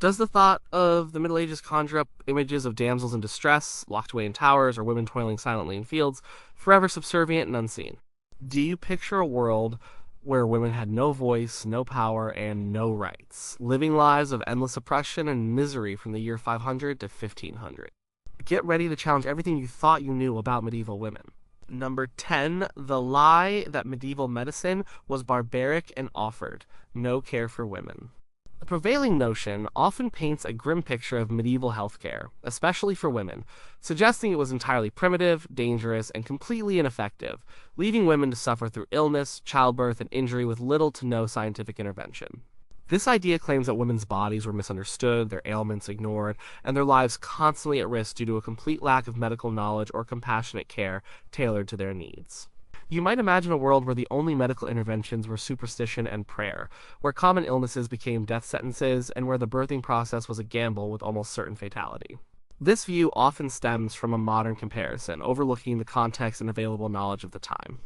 Does the thought of the Middle Ages conjure up images of damsels in distress, locked away in towers, or women toiling silently in fields, forever subservient and unseen? Do you picture a world where women had no voice, no power, and no rights, living lives of endless oppression and misery from the year 500 to 1500? Get ready to challenge everything you thought you knew about medieval women. Number 10, the lie that medieval medicine was barbaric and offered no care for women. The prevailing notion often paints a grim picture of medieval healthcare, especially for women, suggesting it was entirely primitive, dangerous, and completely ineffective, leaving women to suffer through illness, childbirth, and injury with little to no scientific intervention. This idea claims that women's bodies were misunderstood, their ailments ignored, and their lives constantly at risk due to a complete lack of medical knowledge or compassionate care tailored to their needs. You might imagine a world where the only medical interventions were superstition and prayer, where common illnesses became death sentences, and where the birthing process was a gamble with almost certain fatality. This view often stems from a modern comparison, overlooking the context and available knowledge of the time.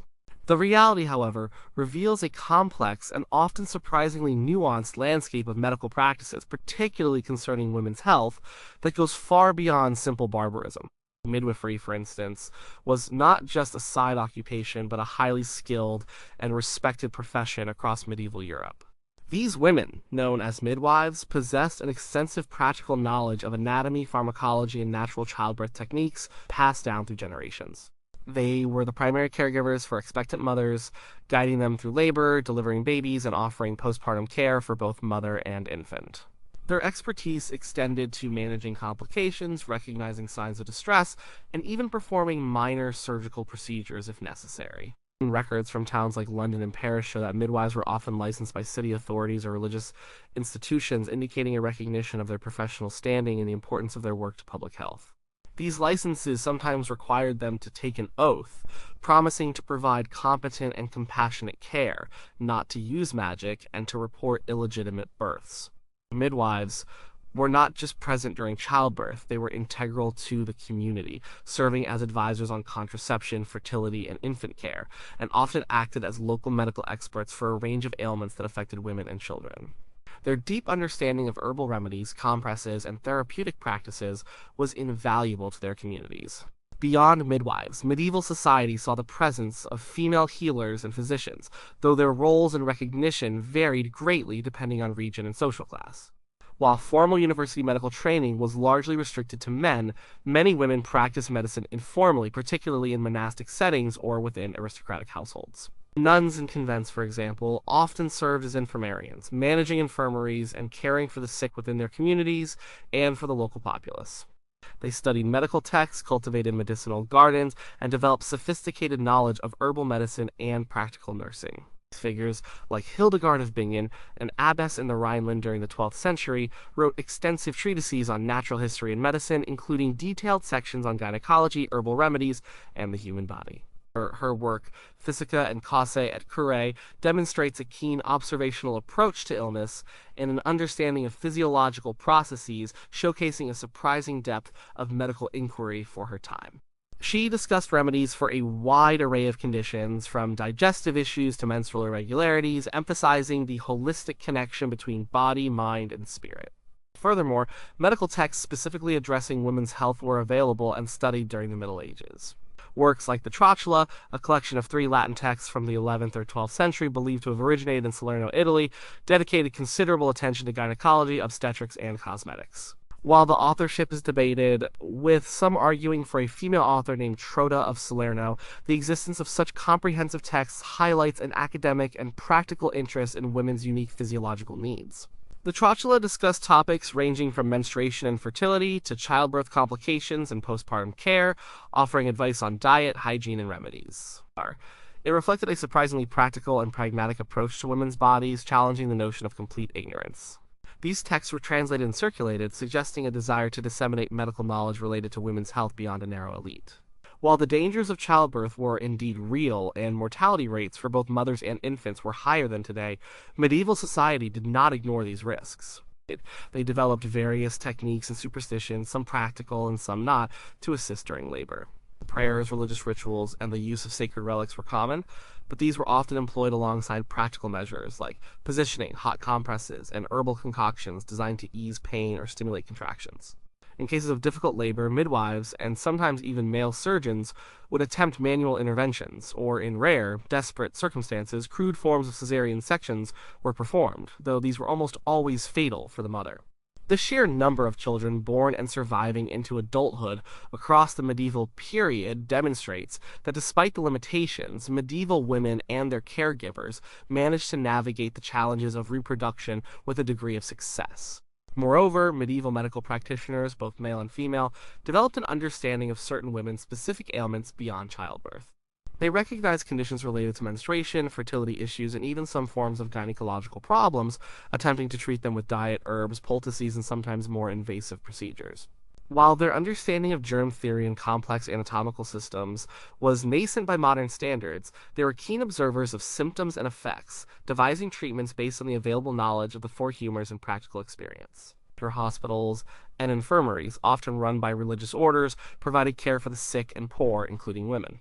The reality, however, reveals a complex and often surprisingly nuanced landscape of medical practices, particularly concerning women's health, that goes far beyond simple barbarism. Midwifery, for instance, was not just a side occupation, but a highly skilled and respected profession across medieval Europe. These women, known as midwives, possessed an extensive practical knowledge of anatomy, pharmacology, and natural childbirth techniques passed down through generations. They were the primary caregivers for expectant mothers, guiding them through labor, delivering babies, and offering postpartum care for both mother and infant. Their expertise extended to managing complications, recognizing signs of distress, and even performing minor surgical procedures if necessary. Records from towns like London and Paris show that midwives were often licensed by city authorities or religious institutions, indicating a recognition of their professional standing and the importance of their work to public health. These licenses sometimes required them to take an oath, promising to provide competent and compassionate care, not to use magic, and to report illegitimate births. Midwives were not just present during childbirth, they were integral to the community, serving as advisors on contraception, fertility, and infant care, and often acted as local medical experts for a range of ailments that affected women and children. Their deep understanding of herbal remedies, compresses, and therapeutic practices was invaluable to their communities. Beyond midwives, medieval society saw the presence of female healers and physicians, though their roles and recognition varied greatly depending on region and social class. While formal university medical training was largely restricted to men, many women practiced medicine informally, particularly in monastic settings or within aristocratic households. Nuns in convents, for example, often served as infirmarians, managing infirmaries and caring for the sick within their communities and for the local populace. They studied medical texts, cultivated medicinal gardens, and developed sophisticated knowledge of herbal medicine and practical nursing. Figures like Hildegard of Bingen, an abbess in the Rhineland during the 12th century, wrote extensive treatises on natural history and medicine, including detailed sections on gynecology, herbal remedies, and the human body. Her work, Physica and Causae et Curae, demonstrates a keen observational approach to illness and an understanding of physiological processes, showcasing a surprising depth of medical inquiry for her time. She discussed remedies for a wide array of conditions, from digestive issues to menstrual irregularities, emphasizing the holistic connection between body, mind, and spirit. Furthermore, medical texts specifically addressing women's health were available and studied during the Middle Ages. Works like the Trotula, a collection of 3 Latin texts from the 11th or 12th century believed to have originated in Salerno, Italy, dedicated considerable attention to gynecology, obstetrics, and cosmetics. While the authorship is debated, with some arguing for a female author named Trotta of Salerno, the existence of such comprehensive texts highlights an academic and practical interest in women's unique physiological needs. The Trotula discussed topics ranging from menstruation and fertility to childbirth complications and postpartum care, offering advice on diet, hygiene, and remedies. It reflected a surprisingly practical and pragmatic approach to women's bodies, challenging the notion of complete ignorance. These texts were translated and circulated, suggesting a desire to disseminate medical knowledge related to women's health beyond a narrow elite. While the dangers of childbirth were indeed real and mortality rates for both mothers and infants were higher than today, medieval society did not ignore these risks. They developed various techniques and superstitions, some practical and some not, to assist during labor. Prayers, religious rituals, and the use of sacred relics were common, but these were often employed alongside practical measures like positioning, hot compresses, and herbal concoctions designed to ease pain or stimulate contractions. In cases of difficult labor, midwives, and sometimes even male surgeons, would attempt manual interventions, or in rare, desperate circumstances, crude forms of cesarean sections were performed, though these were almost always fatal for the mother. The sheer number of children born and surviving into adulthood across the medieval period demonstrates that despite the limitations, medieval women and their caregivers managed to navigate the challenges of reproduction with a degree of success. Moreover, medieval medical practitioners, both male and female, developed an understanding of certain women's specific ailments beyond childbirth. They recognized conditions related to menstruation, fertility issues, and even some forms of gynecological problems, attempting to treat them with diet, herbs, poultices, and sometimes more invasive procedures. While their understanding of germ theory and complex anatomical systems was nascent by modern standards, they were keen observers of symptoms and effects, devising treatments based on the available knowledge of the four humors and practical experience. Hospitals and infirmaries, often run by religious orders, provided care for the sick and poor, including women.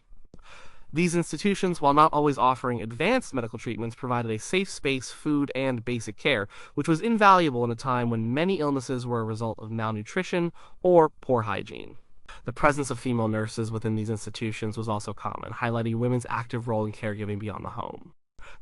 These institutions, while not always offering advanced medical treatments, provided a safe space, food, and basic care, which was invaluable in a time when many illnesses were a result of malnutrition or poor hygiene. The presence of female nurses within these institutions was also common, highlighting women's active role in caregiving beyond the home.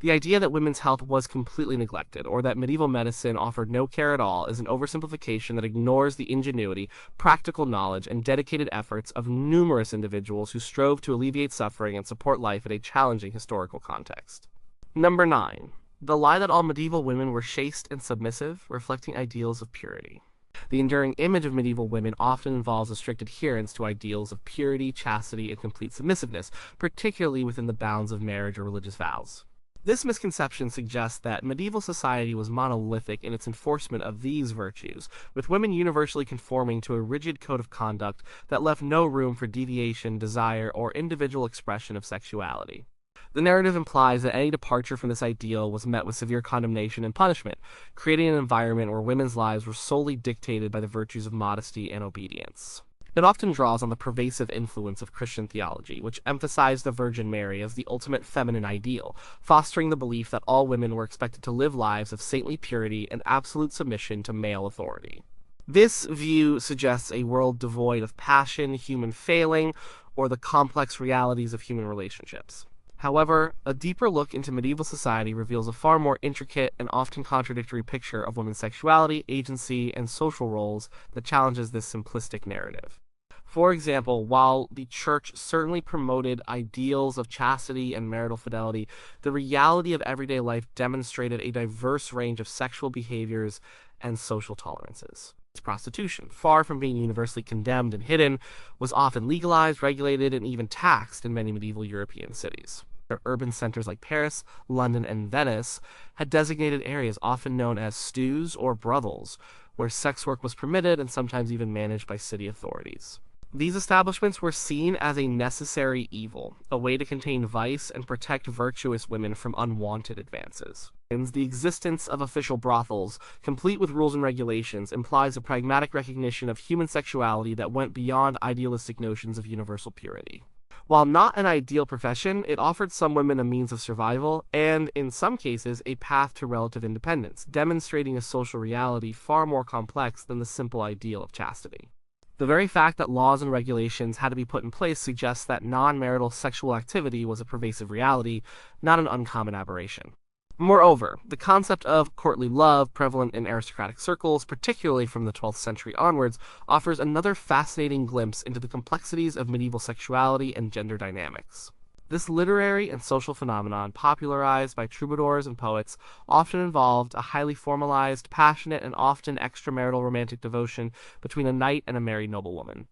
The idea that women's health was completely neglected, or that medieval medicine offered no care at all, is an oversimplification that ignores the ingenuity, practical knowledge, and dedicated efforts of numerous individuals who strove to alleviate suffering and support life in a challenging historical context. Number 9. The lie that all medieval women were chaste and submissive, reflecting ideals of purity. The enduring image of medieval women often involves a strict adherence to ideals of purity, chastity, and complete submissiveness, particularly within the bounds of marriage or religious vows. This misconception suggests that medieval society was monolithic in its enforcement of these virtues, with women universally conforming to a rigid code of conduct that left no room for deviation, desire, or individual expression of sexuality. The narrative implies that any departure from this ideal was met with severe condemnation and punishment, creating an environment where women's lives were solely dictated by the virtues of modesty and obedience. It often draws on the pervasive influence of Christian theology, which emphasized the Virgin Mary as the ultimate feminine ideal, fostering the belief that all women were expected to live lives of saintly purity and absolute submission to male authority. This view suggests a world devoid of passion, human failing, or the complex realities of human relationships. However, a deeper look into medieval society reveals a far more intricate and often contradictory picture of women's sexuality, agency, and social roles that challenges this simplistic narrative. For example, while the church certainly promoted ideals of chastity and marital fidelity, the reality of everyday life demonstrated a diverse range of sexual behaviors and social tolerances. Prostitution, far from being universally condemned and hidden, was often legalized, regulated, and even taxed in many medieval European cities. Urban centers like Paris, London, and Venice had designated areas often known as stews or brothels, where sex work was permitted and sometimes even managed by city authorities. These establishments were seen as a necessary evil, a way to contain vice and protect virtuous women from unwanted advances. The existence of official brothels, complete with rules and regulations, implies a pragmatic recognition of human sexuality that went beyond idealistic notions of universal purity. While not an ideal profession, it offered some women a means of survival and, in some cases, a path to relative independence, demonstrating a social reality far more complex than the simple ideal of chastity. The very fact that laws and regulations had to be put in place suggests that non-marital sexual activity was a pervasive reality, not an uncommon aberration. Moreover, the concept of courtly love, prevalent in aristocratic circles, particularly from the 12th century onwards, offers another fascinating glimpse into the complexities of medieval sexuality and gender dynamics. This literary and social phenomenon, popularized by troubadours and poets, often involved a highly formalized, passionate, and often extramarital romantic devotion between a knight and a married noblewoman.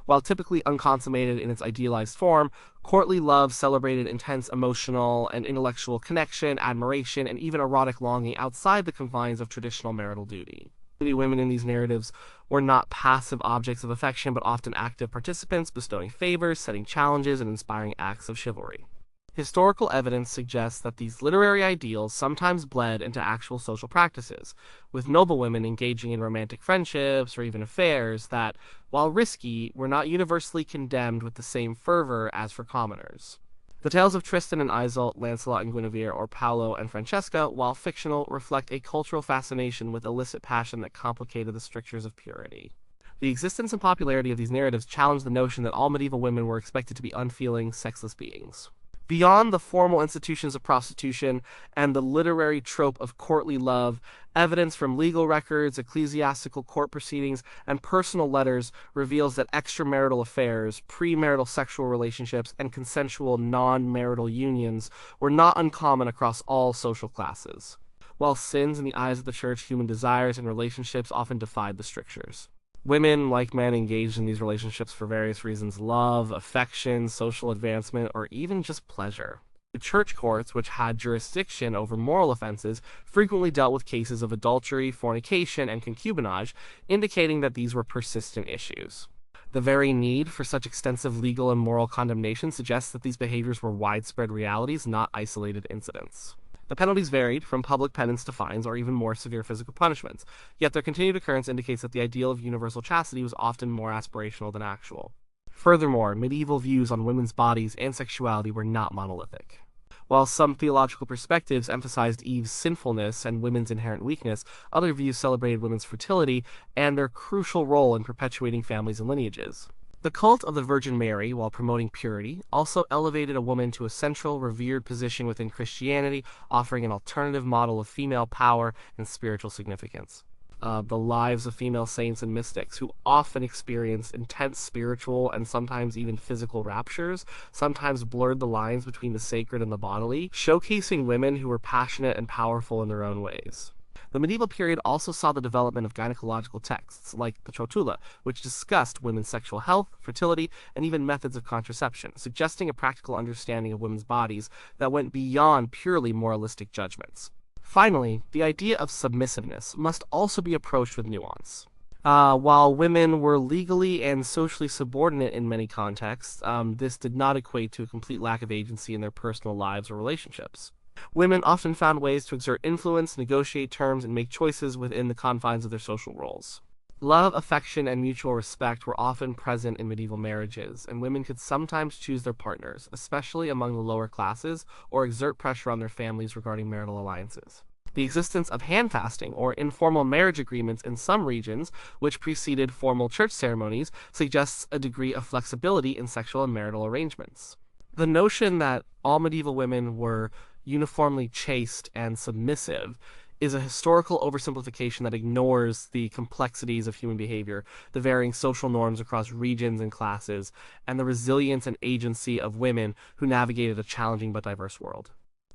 While typically unconsummated in its idealized form, courtly love celebrated intense emotional and intellectual connection, admiration, and even erotic longing outside the confines of traditional marital duty. Women in these narratives were not passive objects of affection, but often active participants, bestowing favors, setting challenges, and inspiring acts of chivalry. Historical evidence suggests that these literary ideals sometimes bled into actual social practices, with noblewomen engaging in romantic friendships or even affairs that, while risky, were not universally condemned with the same fervor as for commoners. The tales of Tristan and Isolde, Lancelot and Guinevere, or Paolo and Francesca, while fictional, reflect a cultural fascination with illicit passion that complicated the strictures of purity. The existence and popularity of these narratives challenge the notion that all medieval women were expected to be unfeeling, sexless beings. Beyond the formal institutions of prostitution and the literary trope of courtly love, evidence from legal records, ecclesiastical court proceedings, and personal letters reveals that extramarital affairs, premarital sexual relationships, and consensual non-marital unions were not uncommon across all social classes. While sins in the eyes of the church, human desires and relationships often defied the strictures. Women, like men, engaged in these relationships for various reasons: love, affection, social advancement, or even just pleasure. The church courts, which had jurisdiction over moral offenses, frequently dealt with cases of adultery, fornication, and concubinage, indicating that these were persistent issues. The very need for such extensive legal and moral condemnation suggests that these behaviors were widespread realities, not isolated incidents. The penalties varied, from public penance to fines or even more severe physical punishments, yet their continued occurrence indicates that the ideal of universal chastity was often more aspirational than actual. Furthermore, medieval views on women's bodies and sexuality were not monolithic. While some theological perspectives emphasized Eve's sinfulness and women's inherent weakness, other views celebrated women's fertility and their crucial role in perpetuating families and lineages. The cult of the Virgin Mary, while promoting purity, also elevated a woman to a central, revered position within Christianity, offering an alternative model of female power and spiritual significance. The lives of female saints and mystics, who often experienced intense spiritual and sometimes even physical raptures, sometimes blurred the lines between the sacred and the bodily, showcasing women who were passionate and powerful in their own ways. The medieval period also saw the development of gynecological texts, like the Trotula, which discussed women's sexual health, fertility, and even methods of contraception, suggesting a practical understanding of women's bodies that went beyond purely moralistic judgments. Finally, the idea of submissiveness must also be approached with nuance. While women were legally and socially subordinate in many contexts, this did not equate to a complete lack of agency in their personal lives or relationships. Women often found ways to exert influence, negotiate terms, and make choices within the confines of their social roles. Love, affection, and mutual respect were often present in medieval marriages, and women could sometimes choose their partners, especially among the lower classes, or exert pressure on their families regarding marital alliances. The existence of handfasting, or informal marriage agreements in some regions, which preceded formal church ceremonies, suggests a degree of flexibility in sexual and marital arrangements. The notion that all medieval women were uniformly chaste and submissive is a historical oversimplification that ignores the complexities of human behavior, the varying social norms across regions and classes, and the resilience and agency of women who navigated a challenging but diverse world.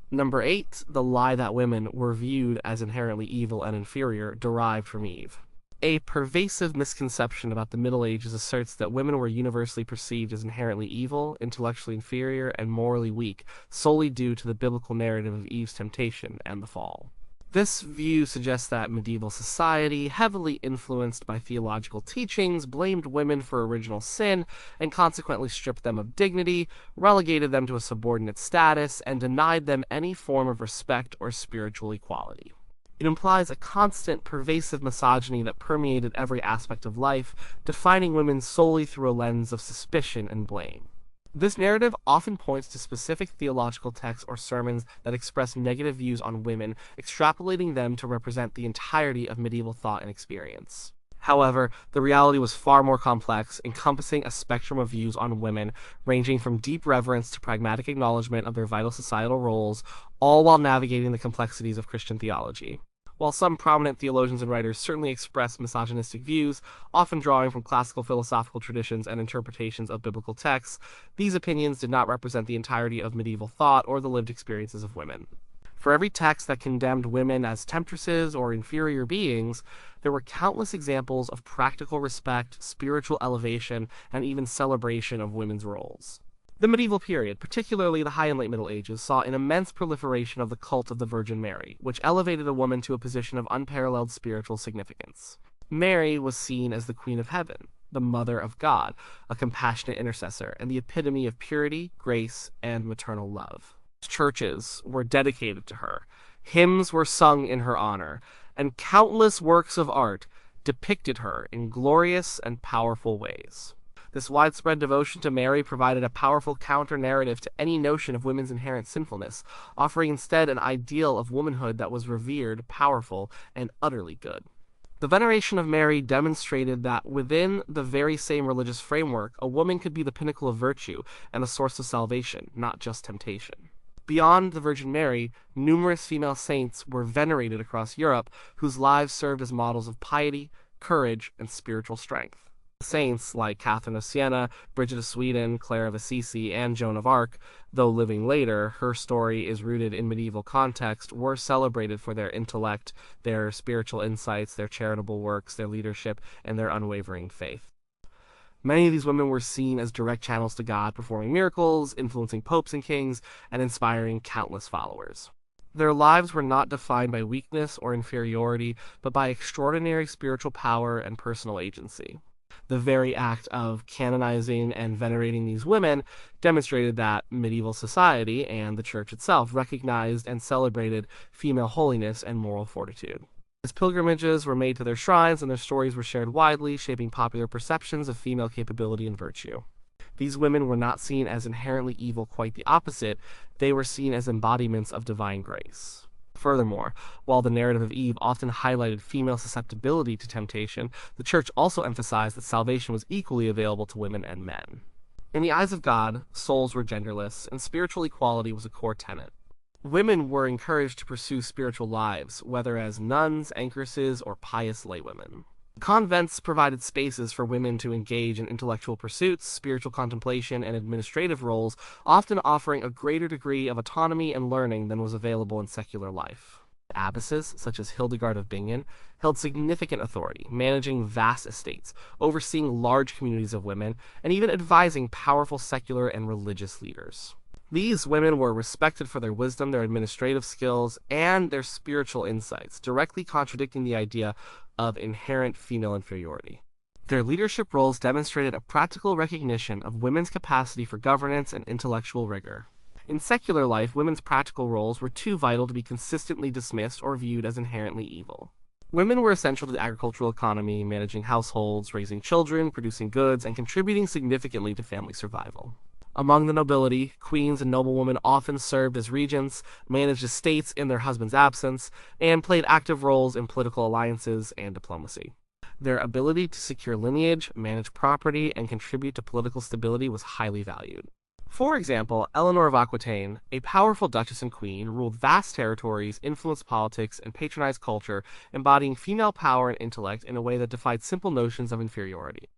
Number 8, the lie that women were viewed as inherently evil and inferior derived from Eve. A pervasive misconception about the Middle Ages asserts that women were universally perceived as inherently evil, intellectually inferior, and morally weak, solely due to the biblical narrative of Eve's temptation and the fall. This view suggests that medieval society, heavily influenced by theological teachings, blamed women for original sin and consequently stripped them of dignity, relegated them to a subordinate status, and denied them any form of respect or spiritual equality. It implies a constant, pervasive misogyny that permeated every aspect of life, defining women solely through a lens of suspicion and blame. This narrative often points to specific theological texts or sermons that express negative views on women, extrapolating them to represent the entirety of medieval thought and experience. However, the reality was far more complex, encompassing a spectrum of views on women, ranging from deep reverence to pragmatic acknowledgement of their vital societal roles, all while navigating the complexities of Christian theology. While some prominent theologians and writers certainly express misogynistic views, often drawing from classical philosophical traditions and interpretations of biblical texts, these opinions did not represent the entirety of medieval thought or the lived experiences of women. For every text that condemned women as temptresses or inferior beings, there were countless examples of practical respect, spiritual elevation, and even celebration of women's roles. The medieval period, particularly the High and Late Middle Ages, saw an immense proliferation of the cult of the Virgin Mary, which elevated a woman to a position of unparalleled spiritual significance. Mary was seen as the Queen of Heaven, the Mother of God, a compassionate intercessor, and the epitome of purity, grace, and maternal love. Churches were dedicated to her, hymns were sung in her honor, and countless works of art depicted her in glorious and powerful ways. This widespread devotion to Mary provided a powerful counter-narrative to any notion of women's inherent sinfulness, offering instead an ideal of womanhood that was revered, powerful, and utterly good. The veneration of Mary demonstrated that within the very same religious framework, a woman could be the pinnacle of virtue and a source of salvation, not just temptation. Beyond the Virgin Mary, numerous female saints were venerated across Europe, whose lives served as models of piety, courage, and spiritual strength. Saints like Catherine of Siena, Bridget of Sweden, Clare of Assisi, and Joan of Arc, though living later, her story is rooted in medieval context, were celebrated for their intellect, their spiritual insights, their charitable works, their leadership, and their unwavering faith. Many of these women were seen as direct channels to God, performing miracles, influencing popes and kings, and inspiring countless followers. Their lives were not defined by weakness or inferiority, but by extraordinary spiritual power and personal agency. The very act of canonizing and venerating these women demonstrated that medieval society and the Church itself recognized and celebrated female holiness and moral fortitude. As pilgrimages were made to their shrines and their stories were shared widely, shaping popular perceptions of female capability and virtue. These women were not seen as inherently evil, quite the opposite. They were seen as embodiments of divine grace. Furthermore, while the narrative of Eve often highlighted female susceptibility to temptation, the Church also emphasized that salvation was equally available to women and men. In the eyes of God, souls were genderless, and spiritual equality was a core tenet. Women were encouraged to pursue spiritual lives, whether as nuns, anchoresses, or pious laywomen. Convents provided spaces for women to engage in intellectual pursuits, spiritual contemplation, and administrative roles, often offering a greater degree of autonomy and learning than was available in secular life. Abbesses, such as Hildegard of Bingen, held significant authority, managing vast estates, overseeing large communities of women, and even advising powerful secular and religious leaders. These women were respected for their wisdom, their administrative skills, and their spiritual insights, directly contradicting the idea of inherent female inferiority. Their leadership roles demonstrated a practical recognition of women's capacity for governance and intellectual rigor. In secular life, women's practical roles were too vital to be consistently dismissed or viewed as inherently evil. Women were essential to the agricultural economy, managing households, raising children, producing goods, and contributing significantly to family survival. Among the nobility, queens and noblewomen often served as regents, managed estates in their husband's absence, and played active roles in political alliances and diplomacy. Their ability to secure lineage, manage property, and contribute to political stability was highly valued. For example, Eleanor of Aquitaine, a powerful duchess and queen, ruled vast territories, influenced politics, and patronized culture, embodying female power and intellect in a way that defied simple notions of inferiority.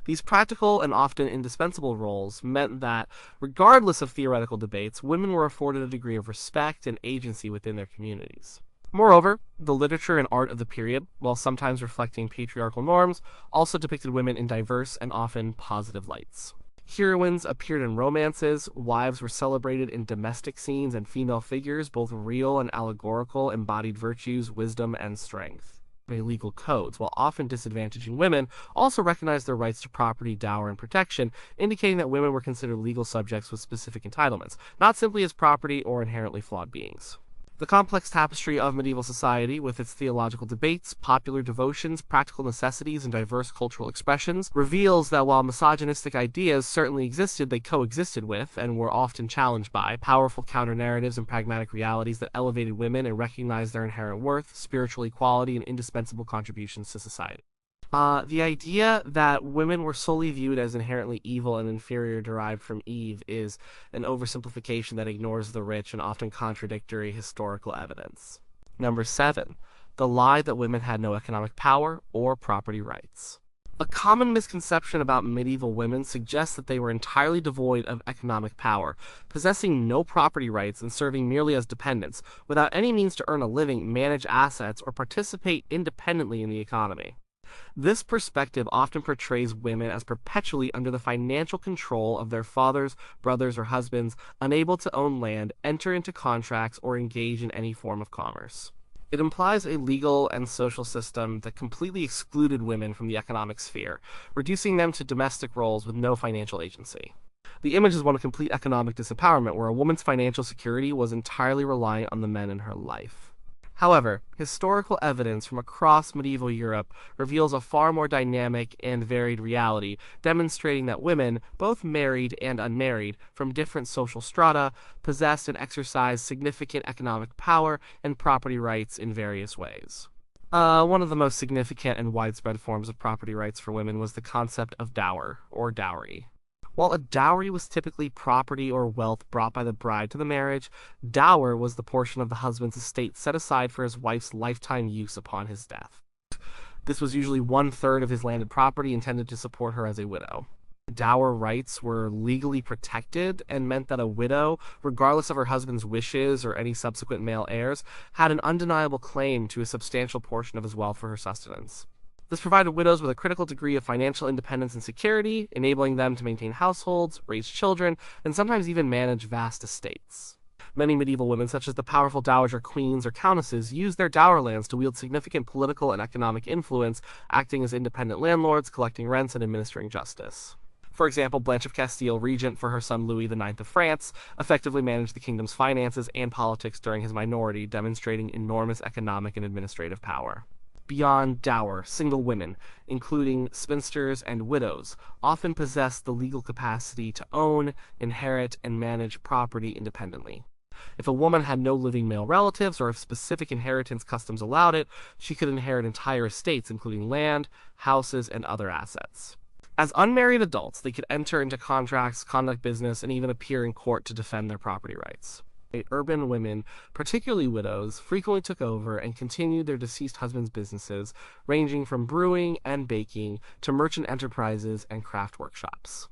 These practical and often indispensable roles meant that, regardless of theoretical debates, women were afforded a degree of respect and agency within their communities. Moreover, the literature and art of the period, while sometimes reflecting patriarchal norms, also depicted women in diverse and often positive lights. Heroines appeared in romances, wives were celebrated in domestic scenes, and female figures, both real and allegorical, embodied virtues, wisdom, and strength. Legal codes, while often disadvantaging women, also recognized their rights to property, dower, and protection, indicating that women were considered legal subjects with specific entitlements, not simply as property or inherently flawed beings. The complex tapestry of medieval society, with its theological debates, popular devotions, practical necessities, and diverse cultural expressions, reveals that while misogynistic ideas certainly existed, they coexisted with, and were often challenged by, powerful counter-narratives and pragmatic realities that elevated women and recognized their inherent worth, spiritual equality, and indispensable contributions to society. The idea that women were solely viewed as inherently evil and inferior derived from Eve is an oversimplification that ignores the rich and often contradictory historical evidence. Number 7. The lie that women had no economic power or property rights. A common misconception about medieval women suggests that they were entirely devoid of economic power, possessing no property rights and serving merely as dependents, without any means to earn a living, manage assets, or participate independently in the economy. This perspective often portrays women as perpetually under the financial control of their fathers, brothers, or husbands, unable to own land, enter into contracts, or engage in any form of commerce. It implies a legal and social system that completely excluded women from the economic sphere, reducing them to domestic roles with no financial agency. The image is one of complete economic disempowerment, where a woman's financial security was entirely reliant on the men in her life. However, historical evidence from across medieval Europe reveals a far more dynamic and varied reality, demonstrating that women, both married and unmarried, from different social strata, possessed and exercised significant economic power and property rights in various ways. One of the most significant and widespread forms of property rights for women was the concept of dower, or dowry. While a dowry was typically property or wealth brought by the bride to the marriage, dower was the portion of the husband's estate set aside for his wife's lifetime use upon his death. This was usually one-third of his landed property intended to support her as a widow. Dower rights were legally protected and meant that a widow, regardless of her husband's wishes or any subsequent male heirs, had an undeniable claim to a substantial portion of his wealth for her sustenance. This provided widows with a critical degree of financial independence and security, enabling them to maintain households, raise children, and sometimes even manage vast estates. Many medieval women, such as the powerful dowager queens or countesses, used their dower lands to wield significant political and economic influence, acting as independent landlords, collecting rents, and administering justice. For example, Blanche of Castile, regent for her son Louis IX of France, effectively managed the kingdom's finances and politics during his minority, demonstrating enormous economic and administrative power. Beyond dower, single women, including spinsters and widows, often possessed the legal capacity to own, inherit, and manage property independently. If a woman had no living male relatives or if specific inheritance customs allowed it, she could inherit entire estates, including land, houses, and other assets. As unmarried adults, they could enter into contracts, conduct business, and even appear in court to defend their property rights. Urban women, particularly widows, frequently took over and continued their deceased husband's businesses, ranging from brewing and baking to merchant enterprises and craft workshops.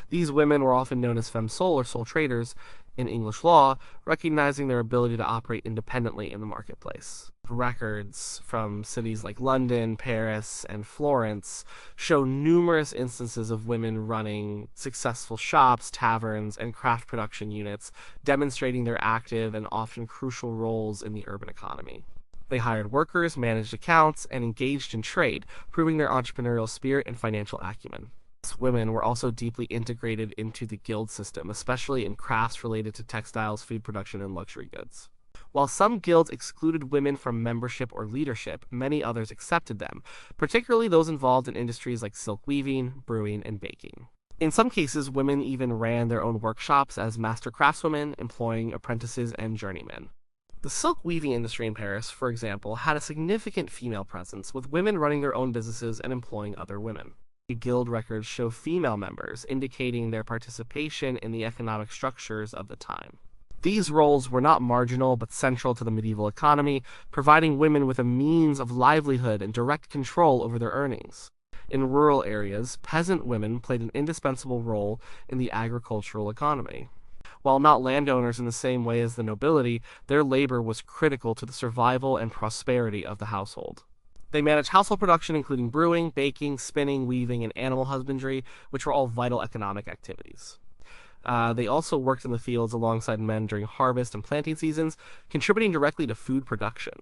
These women were often known as femmes sole or sole traders in English law, recognizing their ability to operate independently in the marketplace. Records from cities like London, Paris, and Florence show numerous instances of women running successful shops, taverns, and craft production units, demonstrating their active and often crucial roles in the urban economy. They hired workers, managed accounts, and engaged in trade, proving their entrepreneurial spirit and financial acumen. Women were also deeply integrated into the guild system, especially in crafts related to textiles, food production, and luxury goods. While some guilds excluded women from membership or leadership, many others accepted them, particularly those involved in industries like silk weaving, brewing, and baking. In some cases, women even ran their own workshops as master craftswomen, employing apprentices and journeymen. The silk weaving industry in Paris, for example, had a significant female presence, with women running their own businesses and employing other women. Guild records show female members, indicating their participation in the economic structures of the time. These roles were not marginal but central to the medieval economy, providing women with a means of livelihood and direct control over their earnings. In rural areas, peasant women played an indispensable role in the agricultural economy. While not landowners in the same way as the nobility, their labor was critical to the survival and prosperity of the household. They managed household production including brewing, baking, spinning, weaving, and animal husbandry, which were all vital economic activities. They also worked in the fields alongside men during harvest and planting seasons, contributing directly to food production.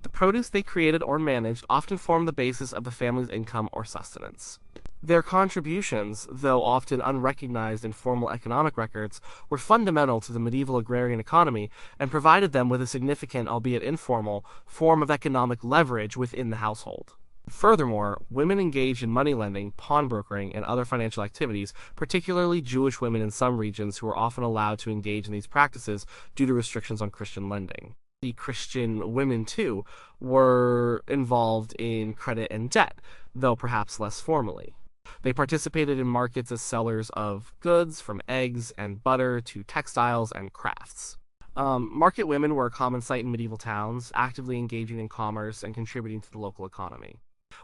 The produce they created or managed often formed the basis of the family's income or sustenance. Their contributions, though often unrecognized in formal economic records, were fundamental to the medieval agrarian economy and provided them with a significant, albeit informal, form of economic leverage within the household. Furthermore, women engaged in money lending, pawnbrokering, and other financial activities, particularly Jewish women in some regions who were often allowed to engage in these practices due to restrictions on Christian lending. The Christian women, too, were involved in credit and debt, though perhaps less formally. They participated in markets as sellers of goods, from eggs and butter to textiles and crafts. Market women were a common sight in medieval towns, actively engaging in commerce and contributing to the local economy.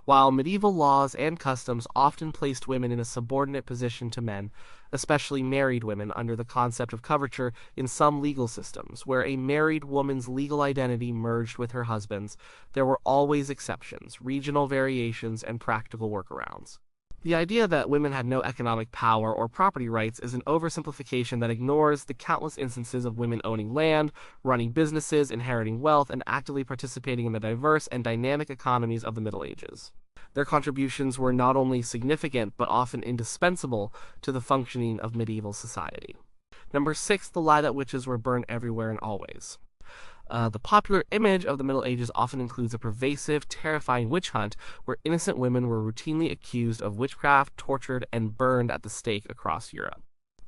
While medieval laws and customs often placed women in a subordinate position to men, especially married women, under the concept of coverture in some legal systems, where a married woman's legal identity merged with her husband's, there were always exceptions, regional variations, and practical workarounds. The idea that women had no economic power or property rights is an oversimplification that ignores the countless instances of women owning land, running businesses, inheriting wealth, and actively participating in the diverse and dynamic economies of the Middle Ages. Their contributions were not only significant, but often indispensable to the functioning of medieval society. Number 6, the lie that witches were burned everywhere and always. The popular image of the Middle Ages often includes a pervasive, terrifying witch hunt where innocent women were routinely accused of witchcraft, tortured, and burned at the stake across Europe.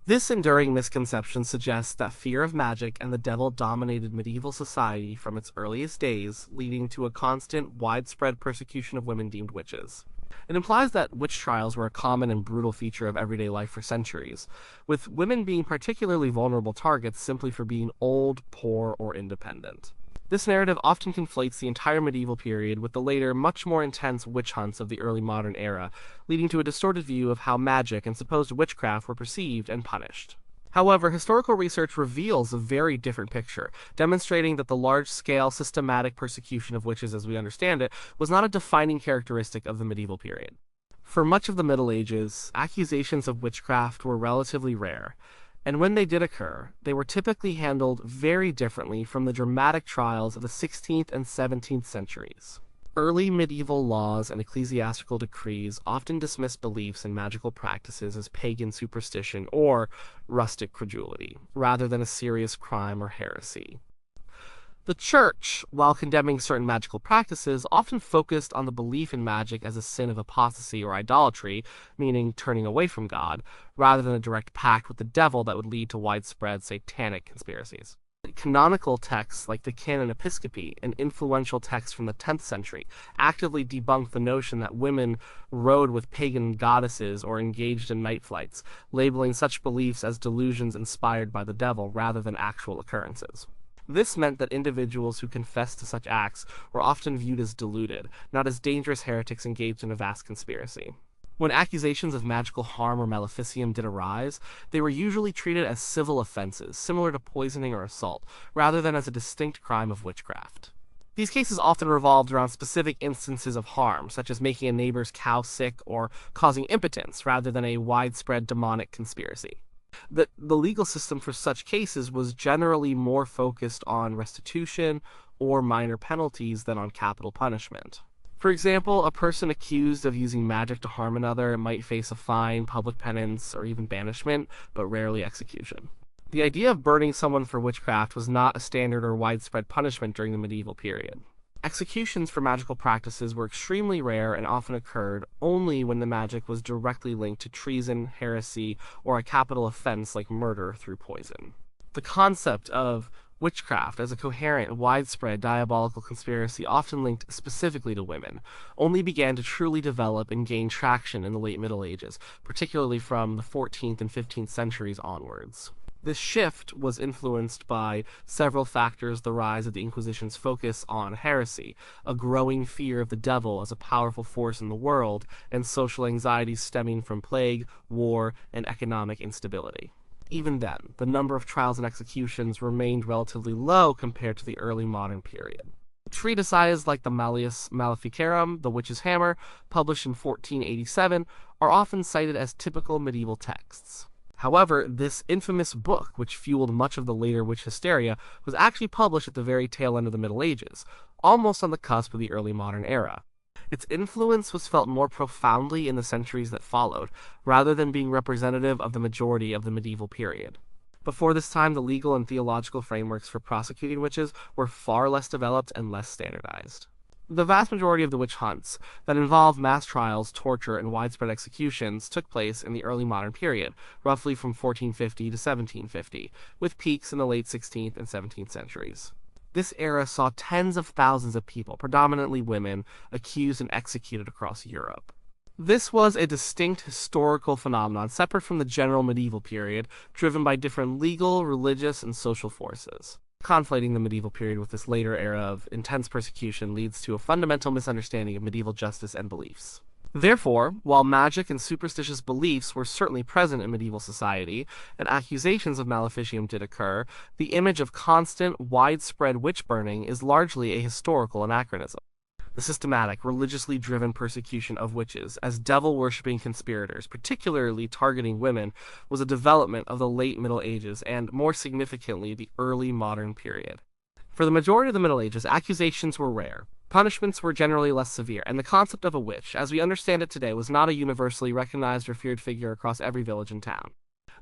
This enduring misconception suggests that fear of magic and the devil dominated medieval society from its earliest days, leading to a constant, widespread persecution of women deemed witches. It implies that witch trials were a common and brutal feature of everyday life for centuries, with women being particularly vulnerable targets simply for being old, poor, or independent. This narrative often conflates the entire medieval period with the later, much more intense witch hunts of the early modern era, leading to a distorted view of how magic and supposed witchcraft were perceived and punished. However, historical research reveals a very different picture, demonstrating that the large-scale, systematic persecution of witches as we understand it was not a defining characteristic of the medieval period. For much of the Middle Ages, accusations of witchcraft were relatively rare, and when they did occur, they were typically handled very differently from the dramatic trials of the 16th and 17th centuries. Early medieval laws and ecclesiastical decrees often dismissed beliefs in magical practices as pagan superstition or rustic credulity, rather than a serious crime or heresy. The Church, while condemning certain magical practices, often focused on the belief in magic as a sin of apostasy or idolatry, meaning turning away from God, rather than a direct pact with the devil that would lead to widespread satanic conspiracies. Canonical texts like the Canon Episcopi, an influential text from the 10th century, actively debunked the notion that women rode with pagan goddesses or engaged in night flights, labeling such beliefs as delusions inspired by the devil rather than actual occurrences. This meant that individuals who confessed to such acts were often viewed as deluded, not as dangerous heretics engaged in a vast conspiracy. When accusations of magical harm or maleficium did arise, they were usually treated as civil offenses, similar to poisoning or assault, rather than as a distinct crime of witchcraft. These cases often revolved around specific instances of harm, such as making a neighbor's cow sick or causing impotence, rather than a widespread demonic conspiracy. The legal system for such cases was generally more focused on restitution or minor penalties than on capital punishment. For example, a person accused of using magic to harm another might face a fine, public penance, or even banishment, but rarely execution. The idea of burning someone for witchcraft was not a standard or widespread punishment during the medieval period. Executions for magical practices were extremely rare and often occurred only when the magic was directly linked to treason, heresy, or a capital offense like murder through poison. The concept of witchcraft as a coherent, widespread diabolical conspiracy often linked specifically to women only began to truly develop and gain traction in the late Middle Ages, particularly from the 14th and 15th centuries onwards. This shift was influenced by several factors: the rise of the Inquisition's focus on heresy, a growing fear of the devil as a powerful force in the world, and social anxieties stemming from plague, war, and economic instability. Even then, the number of trials and executions remained relatively low compared to the early modern period. Treatises like the Malleus Maleficarum, The Witch's Hammer, published in 1487, are often cited as typical medieval texts. However, this infamous book, which fueled much of the later witch hysteria, was actually published at the very tail end of the Middle Ages, almost on the cusp of the early modern era. Its influence was felt more profoundly in the centuries that followed, rather than being representative of the majority of the medieval period. Before this time, the legal and theological frameworks for prosecuting witches were far less developed and less standardized. The vast majority of the witch hunts that involved mass trials, torture, and widespread executions took place in the early modern period, roughly from 1450 to 1750, with peaks in the late 16th and 17th centuries. This era saw tens of thousands of people, predominantly women, accused and executed across Europe. This was a distinct historical phenomenon separate from the general medieval period, driven by different legal, religious, and social forces. Conflating the medieval period with this later era of intense persecution leads to a fundamental misunderstanding of medieval justice and beliefs. Therefore, while magic and superstitious beliefs were certainly present in medieval society, and accusations of maleficium did occur, the image of constant, widespread witch burning is largely a historical anachronism. The systematic, religiously driven persecution of witches as devil-worshipping conspirators, particularly targeting women, was a development of the late Middle Ages and, more significantly, the early modern period. For the majority of the Middle Ages, accusations were rare. Punishments were generally less severe, and the concept of a witch, as we understand it today, was not a universally recognized or feared figure across every village and town.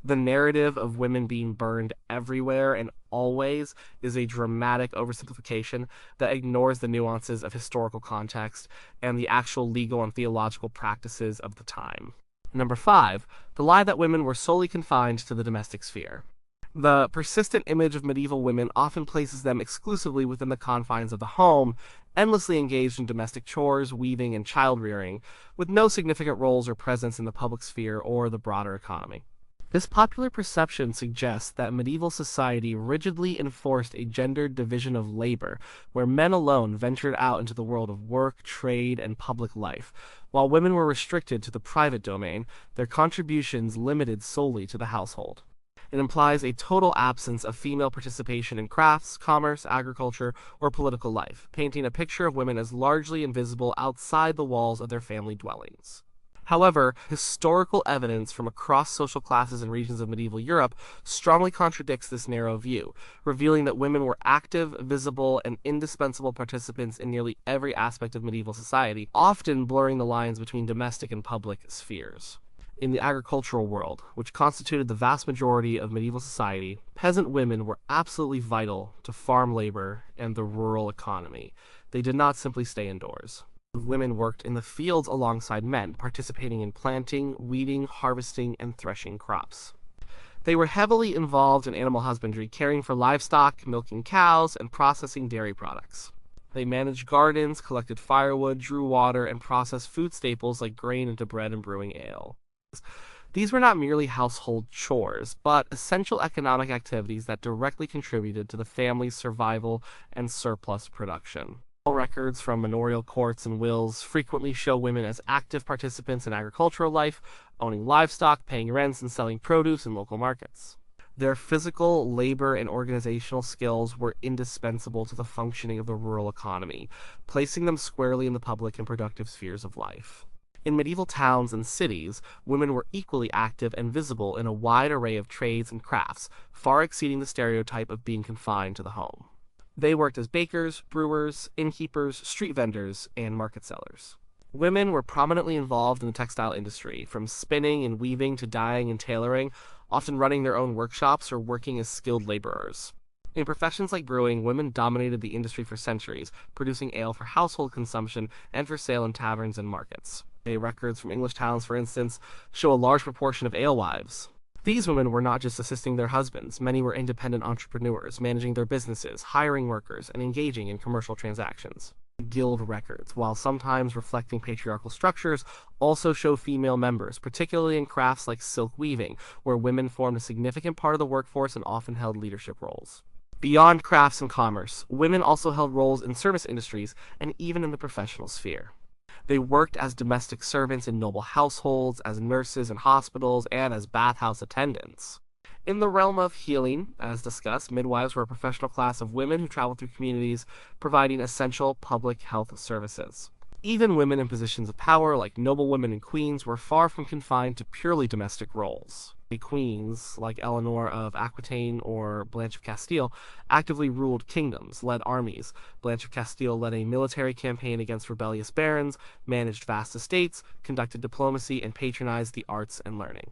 The narrative of women being burned everywhere and always is a dramatic oversimplification that ignores the nuances of historical context and the actual legal and theological practices of the time. Number 5, the lie that women were solely confined to the domestic sphere. The persistent image of medieval women often places them exclusively within the confines of the home, endlessly engaged in domestic chores, weaving, and child-rearing, with no significant roles or presence in the public sphere or the broader economy. This popular perception suggests that medieval society rigidly enforced a gendered division of labor, where men alone ventured out into the world of work, trade, and public life, while women were restricted to the private domain, their contributions limited solely to the household. It implies a total absence of female participation in crafts, commerce, agriculture, or political life, painting a picture of women as largely invisible outside the walls of their family dwellings. However, historical evidence from across social classes and regions of medieval Europe strongly contradicts this narrow view, revealing that women were active, visible, and indispensable participants in nearly every aspect of medieval society, often blurring the lines between domestic and public spheres. In the agricultural world, which constituted the vast majority of medieval society, peasant women were absolutely vital to farm labor and the rural economy. They did not simply stay indoors. Women worked in the fields alongside men, participating in planting, weeding, harvesting, and threshing crops. They were heavily involved in animal husbandry, caring for livestock, milking cows, and processing dairy products. They managed gardens, collected firewood, drew water, and processed food staples like grain into bread and brewing ale. These were not merely household chores, but essential economic activities that directly contributed to the family's survival and surplus production. Records from manorial courts and wills frequently show women as active participants in agricultural life, owning livestock, paying rents, and selling produce in local markets. Their physical, labor, and organizational skills were indispensable to the functioning of the rural economy, placing them squarely in the public and productive spheres of life. In medieval towns and cities, women were equally active and visible in a wide array of trades and crafts, far exceeding the stereotype of being confined to the home. They worked as bakers, brewers, innkeepers, street vendors, and market sellers. Women were prominently involved in the textile industry, from spinning and weaving to dyeing and tailoring, often running their own workshops or working as skilled laborers. In professions like brewing, women dominated the industry for centuries, producing ale for household consumption and for sale in taverns and markets. Records from English towns, for instance, show a large proportion of alewives. These women were not just assisting their husbands, many were independent entrepreneurs, managing their businesses, hiring workers, and engaging in commercial transactions. Guild records, while sometimes reflecting patriarchal structures, also show female members, particularly in crafts like silk weaving, where women formed a significant part of the workforce and often held leadership roles. Beyond crafts and commerce, women also held roles in service industries and even in the professional sphere. They worked as domestic servants in noble households, as nurses in hospitals, and as bathhouse attendants. In the realm of healing, as discussed, midwives were a professional class of women who traveled through communities providing essential public health services. Even women in positions of power, like noblewomen and queens, were far from confined to purely domestic roles. Queens, like Eleanor of Aquitaine or Blanche of Castile, actively ruled kingdoms, led armies. Blanche of Castile led a military campaign against rebellious barons, managed vast estates, conducted diplomacy, and patronized the arts and learning.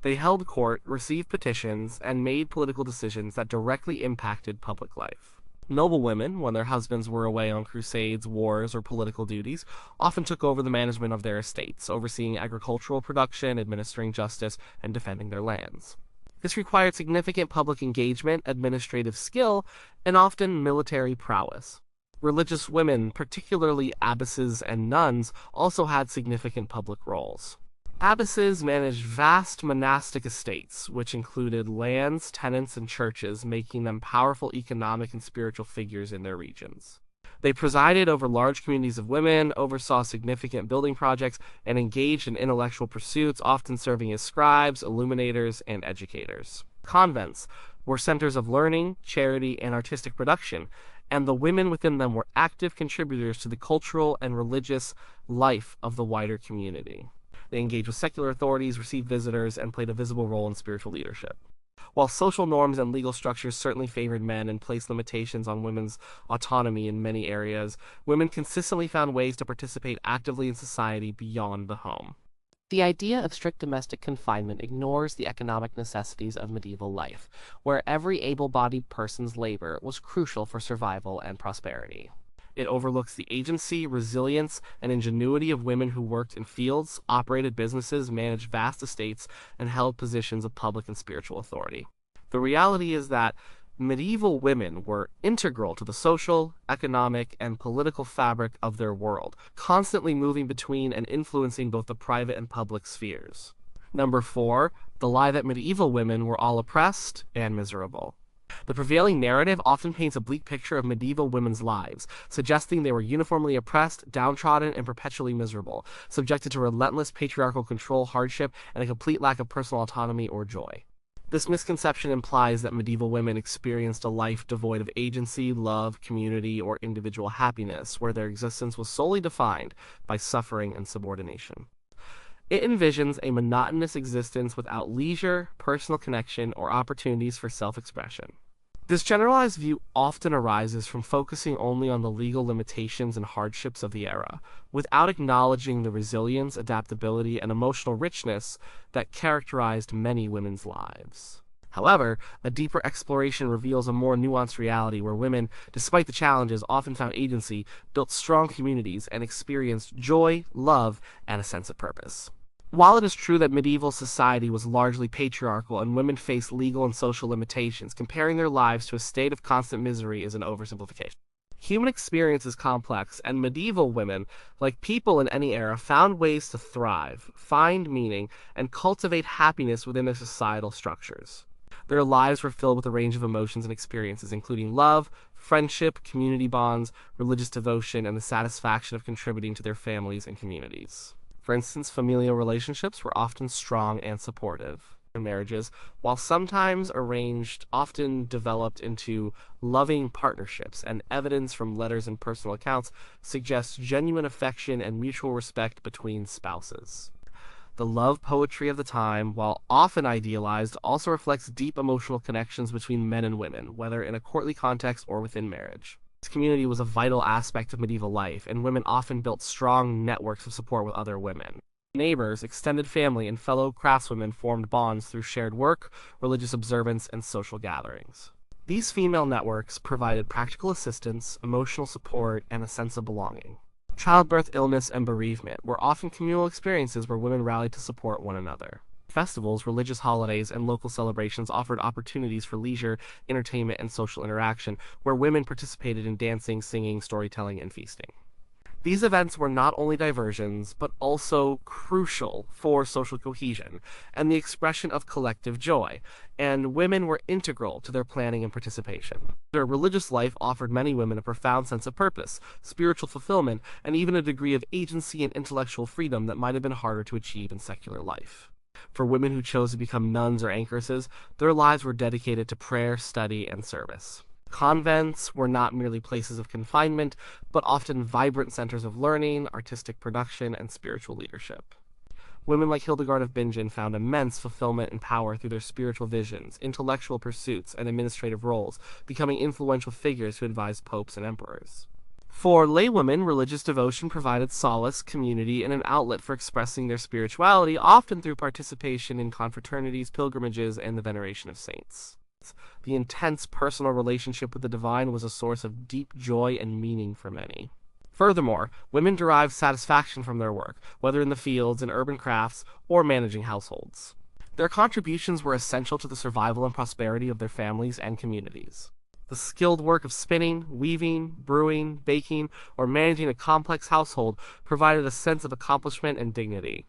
They held court, received petitions, and made political decisions that directly impacted public life. Noblewomen, when their husbands were away on crusades, wars, or political duties, often took over the management of their estates, overseeing agricultural production, administering justice, and defending their lands. This required significant public engagement, administrative skill, and often military prowess. Religious women, particularly abbesses and nuns, also had significant public roles. Abbesses managed vast monastic estates, which included lands, tenants, and churches, making them powerful economic and spiritual figures in their regions. They presided over large communities of women, oversaw significant building projects, and engaged in intellectual pursuits, often serving as scribes, illuminators, and educators. Convents were centers of learning, charity, and artistic production, and the women within them were active contributors to the cultural and religious life of the wider community. They engaged with secular authorities, received visitors, and played a visible role in spiritual leadership. While social norms and legal structures certainly favored men and placed limitations on women's autonomy in many areas, women consistently found ways to participate actively in society beyond the home. The idea of strict domestic confinement ignores the economic necessities of medieval life, where every able-bodied person's labor was crucial for survival and prosperity. It overlooks the agency, resilience, and ingenuity of women who worked in fields, operated businesses, managed vast estates, and held positions of public and spiritual authority. The reality is that medieval women were integral to the social, economic, and political fabric of their world, constantly moving between and influencing both the private and public spheres. Number 4, the lie that medieval women were all oppressed and miserable. The prevailing narrative often paints a bleak picture of medieval women's lives, suggesting they were uniformly oppressed, downtrodden, and perpetually miserable, subjected to relentless patriarchal control, hardship, and a complete lack of personal autonomy or joy. This misconception implies that medieval women experienced a life devoid of agency, love, community, or individual happiness, where their existence was solely defined by suffering and subordination. It envisions a monotonous existence without leisure, personal connection, or opportunities for self-expression. This generalized view often arises from focusing only on the legal limitations and hardships of the era, without acknowledging the resilience, adaptability, and emotional richness that characterized many women's lives. However, a deeper exploration reveals a more nuanced reality where women, despite the challenges, often found agency, built strong communities, and experienced joy, love, and a sense of purpose. While it is true that medieval society was largely patriarchal and women faced legal and social limitations, comparing their lives to a state of constant misery is an oversimplification. Human experience is complex, and medieval women, like people in any era, found ways to thrive, find meaning, and cultivate happiness within their societal structures. Their lives were filled with a range of emotions and experiences, including love, friendship, community bonds, religious devotion, and the satisfaction of contributing to their families and communities. For instance, familial relationships were often strong and supportive. Marriages, while sometimes arranged, often developed into loving partnerships, and evidence from letters and personal accounts suggests genuine affection and mutual respect between spouses. The love poetry of the time, while often idealized, also reflects deep emotional connections between men and women, whether in a courtly context or within marriage. This community was a vital aspect of medieval life, and women often built strong networks of support with other women. Neighbors, extended family, and fellow craftswomen formed bonds through shared work, religious observance, and social gatherings. These female networks provided practical assistance, emotional support, and a sense of belonging. Childbirth, illness, and bereavement were often communal experiences where women rallied to support one another. Festivals, religious holidays, and local celebrations offered opportunities for leisure, entertainment, and social interaction, where women participated in dancing, singing, storytelling, and feasting. These events were not only diversions, but also crucial for social cohesion and the expression of collective joy, and women were integral to their planning and participation. Their religious life offered many women a profound sense of purpose, spiritual fulfillment, and even a degree of agency and intellectual freedom that might have been harder to achieve in secular life. For women who chose to become nuns or anchoresses, their lives were dedicated to prayer, study, and service. Convents were not merely places of confinement, but often vibrant centers of learning, artistic production, and spiritual leadership. Women like Hildegard of Bingen found immense fulfillment and power through their spiritual visions, intellectual pursuits, and administrative roles, becoming influential figures who advised popes and emperors. For laywomen, religious devotion provided solace, community, and an outlet for expressing their spirituality, often through participation in confraternities, pilgrimages, and the veneration of saints. The intense personal relationship with the divine was a source of deep joy and meaning for many. Furthermore, women derived satisfaction from their work, whether in the fields, in urban crafts, or managing households. Their contributions were essential to the survival and prosperity of their families and communities. The skilled work of spinning, weaving, brewing, baking, or managing a complex household provided a sense of accomplishment and dignity.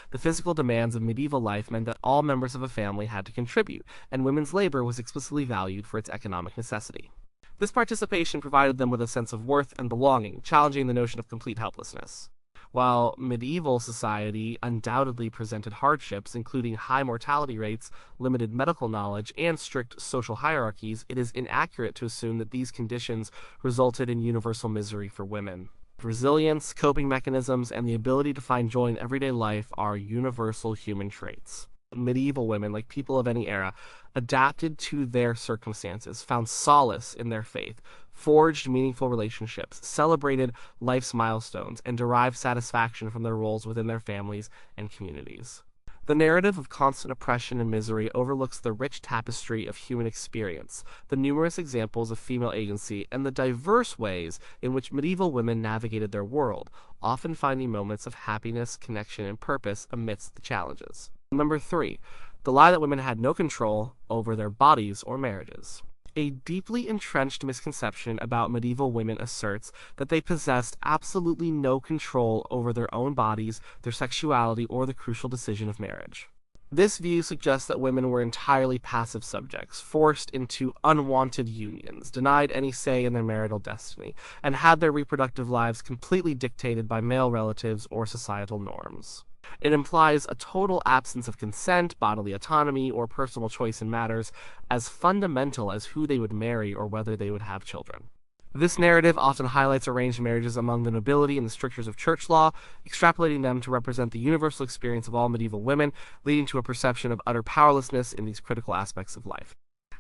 The physical demands of medieval life meant that all members of a family had to contribute, and women's labor was explicitly valued for its economic necessity. This participation provided them with a sense of worth and belonging, challenging the notion of complete helplessness. While medieval society undoubtedly presented hardships, including high mortality rates, limited medical knowledge, and strict social hierarchies, it is inaccurate to assume that these conditions resulted in universal misery for women. Resilience, coping mechanisms, and the ability to find joy in everyday life are universal human traits. Medieval women, like people of any era, adapted to their circumstances, found solace in their faith, forged meaningful relationships, celebrated life's milestones, and derived satisfaction from their roles within their families and communities. The narrative of constant oppression and misery overlooks the rich tapestry of human experience, the numerous examples of female agency, and the diverse ways in which medieval women navigated their world, often finding moments of happiness, connection, and purpose amidst the challenges. Number 3. The lie that women had no control over their bodies or marriages. A deeply entrenched misconception about medieval women asserts that they possessed absolutely no control over their own bodies, their sexuality, or the crucial decision of marriage. This view suggests that women were entirely passive subjects, forced into unwanted unions, denied any say in their marital destiny, and had their reproductive lives completely dictated by male relatives or societal norms. It implies a total absence of consent, bodily autonomy, or personal choice in matters as fundamental as who they would marry or whether they would have children. This narrative often highlights arranged marriages among the nobility and the strictures of church law, extrapolating them to represent the universal experience of all medieval women, leading to a perception of utter powerlessness in these critical aspects of life.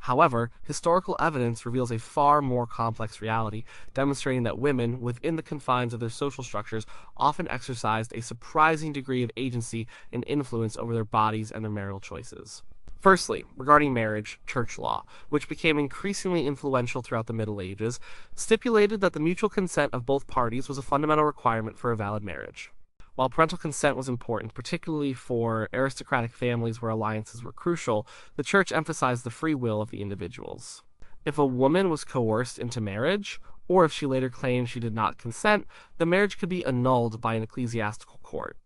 However, historical evidence reveals a far more complex reality, demonstrating that women, within the confines of their social structures, often exercised a surprising degree of agency and influence over their bodies and their marital choices. Firstly, regarding marriage, church law, which became increasingly influential throughout the Middle Ages, stipulated that the mutual consent of both parties was a fundamental requirement for a valid marriage. While parental consent was important, particularly for aristocratic families where alliances were crucial, the church emphasized the free will of the individuals. If a woman was coerced into marriage, or if she later claimed she did not consent, the marriage could be annulled by an ecclesiastical court.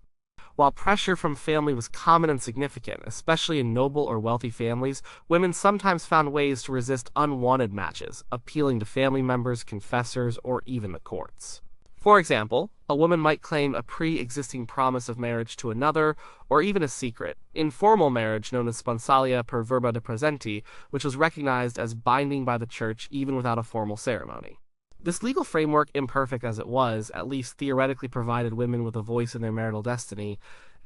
While pressure from family was common and significant, especially in noble or wealthy families, women sometimes found ways to resist unwanted matches, appealing to family members, confessors, or even the courts. For example, a woman might claim a pre-existing promise of marriage to another, or even a secret, informal marriage known as sponsalia per verba de presenti, which was recognized as binding by the church even without a formal ceremony. This legal framework, imperfect as it was, at least theoretically provided women with a voice in their marital destiny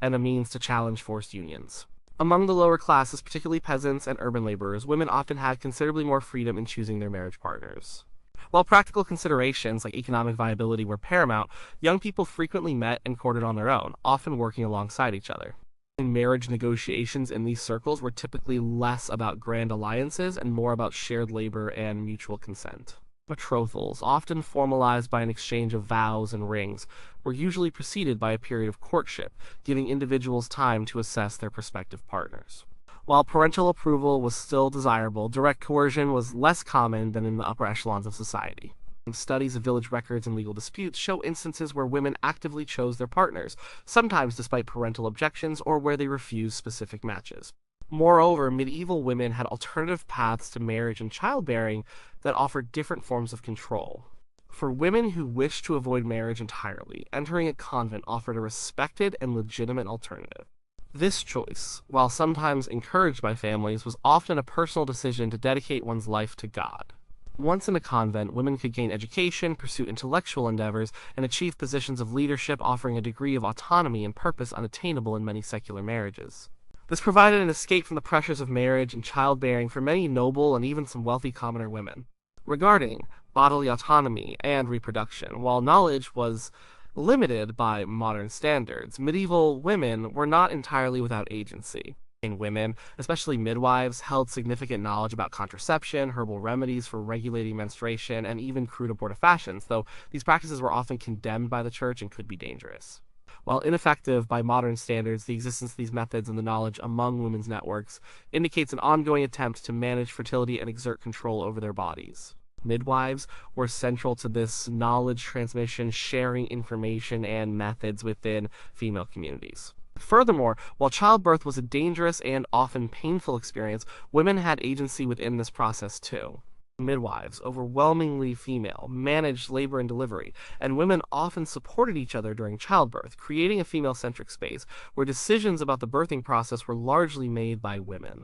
and a means to challenge forced unions. Among the lower classes, particularly peasants and urban laborers, women often had considerably more freedom in choosing their marriage partners. While practical considerations like economic viability were paramount, young people frequently met and courted on their own, often working alongside each other. Marriage negotiations in these circles were typically less about grand alliances and more about shared labor and mutual consent. Betrothals, often formalized by an exchange of vows and rings, were usually preceded by a period of courtship, giving individuals time to assess their prospective partners. While parental approval was still desirable, direct coercion was less common than in the upper echelons of society. Studies of village records and legal disputes show instances where women actively chose their partners, sometimes despite parental objections or where they refused specific matches. Moreover, medieval women had alternative paths to marriage and childbearing that offered different forms of control. For women who wished to avoid marriage entirely, entering a convent offered a respected and legitimate alternative. This choice, while sometimes encouraged by families, was often a personal decision to dedicate one's life to God. Once in a convent, women could gain education, pursue intellectual endeavors, and achieve positions of leadership, offering a degree of autonomy and purpose unattainable in many secular marriages. This provided an escape from the pressures of marriage and childbearing for many noble and even some wealthy commoner women. Regarding bodily autonomy and reproduction, while knowledge was limited by modern standards, medieval women were not entirely without agency. Women, especially midwives, held significant knowledge about contraception, herbal remedies for regulating menstruation, and even crude abortifacients, though these practices were often condemned by the church and could be dangerous. While ineffective by modern standards, the existence of these methods and the knowledge among women's networks indicates an ongoing attempt to manage fertility and exert control over their bodies. Midwives were central to this knowledge transmission, sharing information and methods within female communities. Furthermore, while childbirth was a dangerous and often painful experience, women had agency within this process too. Midwives, overwhelmingly female, managed labor and delivery, and women often supported each other during childbirth, creating a female-centric space where decisions about the birthing process were largely made by women.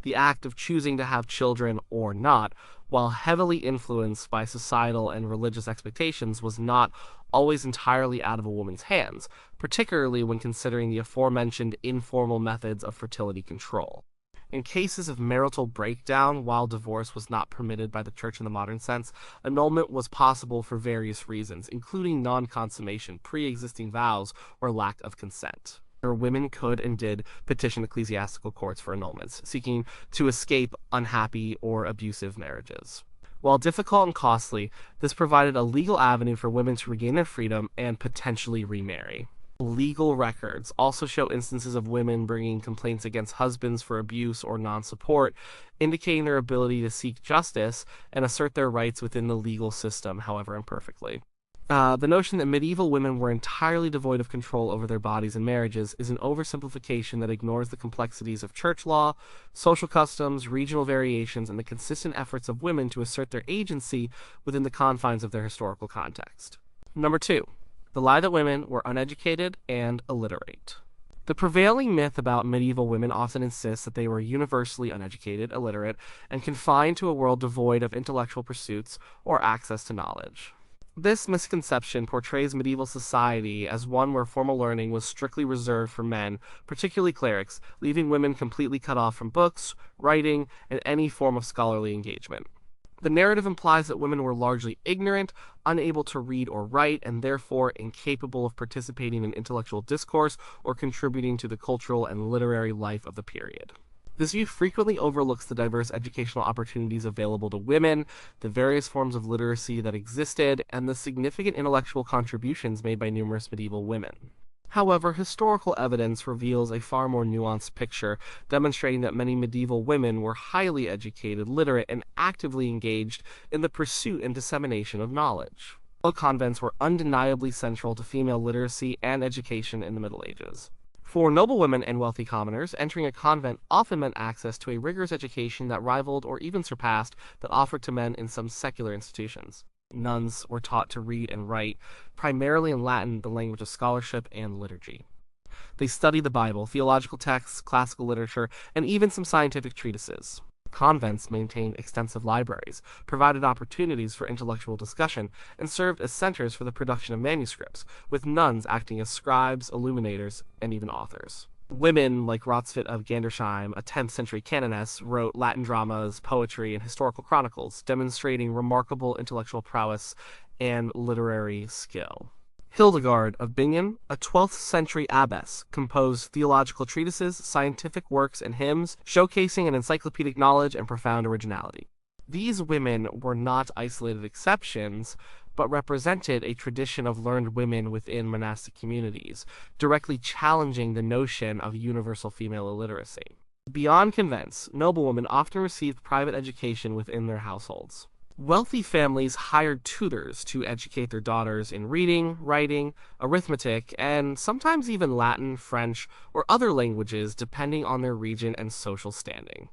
The act of choosing to have children or not, while heavily influenced by societal and religious expectations, was not always entirely out of a woman's hands, particularly when considering the aforementioned informal methods of fertility control. In cases of marital breakdown, while divorce was not permitted by the church in the modern sense, annulment was possible for various reasons, including non-consummation, pre-existing vows, or lack of consent. Or women could and did petition ecclesiastical courts for annulments, seeking to escape unhappy or abusive marriages. While difficult and costly, this provided a legal avenue for women to regain their freedom and potentially remarry. Legal records also show instances of women bringing complaints against husbands for abuse or non-support, indicating their ability to seek justice and assert their rights within the legal system, however imperfectly. The notion that medieval women were entirely devoid of control over their bodies and marriages is an oversimplification that ignores the complexities of church law, social customs, regional variations, and the consistent efforts of women to assert their agency within the confines of their historical context. Number 2. The lie that women were uneducated and illiterate. The prevailing myth about medieval women often insists that they were universally uneducated, illiterate, and confined to a world devoid of intellectual pursuits or access to knowledge. This misconception portrays medieval society as one where formal learning was strictly reserved for men, particularly clerics, leaving women completely cut off from books, writing, and any form of scholarly engagement. The narrative implies that women were largely ignorant, unable to read or write, and therefore incapable of participating in intellectual discourse or contributing to the cultural and literary life of the period. This view frequently overlooks the diverse educational opportunities available to women, the various forms of literacy that existed, and the significant intellectual contributions made by numerous medieval women. However, historical evidence reveals a far more nuanced picture, demonstrating that many medieval women were highly educated, literate, and actively engaged in the pursuit and dissemination of knowledge. Convents were undeniably central to female literacy and education in the Middle Ages. For noblewomen and wealthy commoners, entering a convent often meant access to a rigorous education that rivaled or even surpassed that offered to men in some secular institutions. Nuns were taught to read and write, primarily in Latin, the language of scholarship and liturgy. They studied the Bible, theological texts, classical literature, and even some scientific treatises. Convents maintained extensive libraries, provided opportunities for intellectual discussion, and served as centers for the production of manuscripts, with nuns acting as scribes, illuminators, and even authors. Women like Rotsfit of Gandersheim, a 10th century canoness, wrote Latin dramas, poetry, and historical chronicles, demonstrating remarkable intellectual prowess and literary skill. Hildegard of Bingen, a 12th century abbess, composed theological treatises, scientific works, and hymns, showcasing an encyclopedic knowledge and profound originality. These women were not isolated exceptions, but represented a tradition of learned women within monastic communities, directly challenging the notion of universal female illiteracy. Beyond convents, noblewomen often received private education within their households. Wealthy families hired tutors to educate their daughters in reading, writing, arithmetic, and sometimes even Latin, French, or other languages depending on their region and social standing.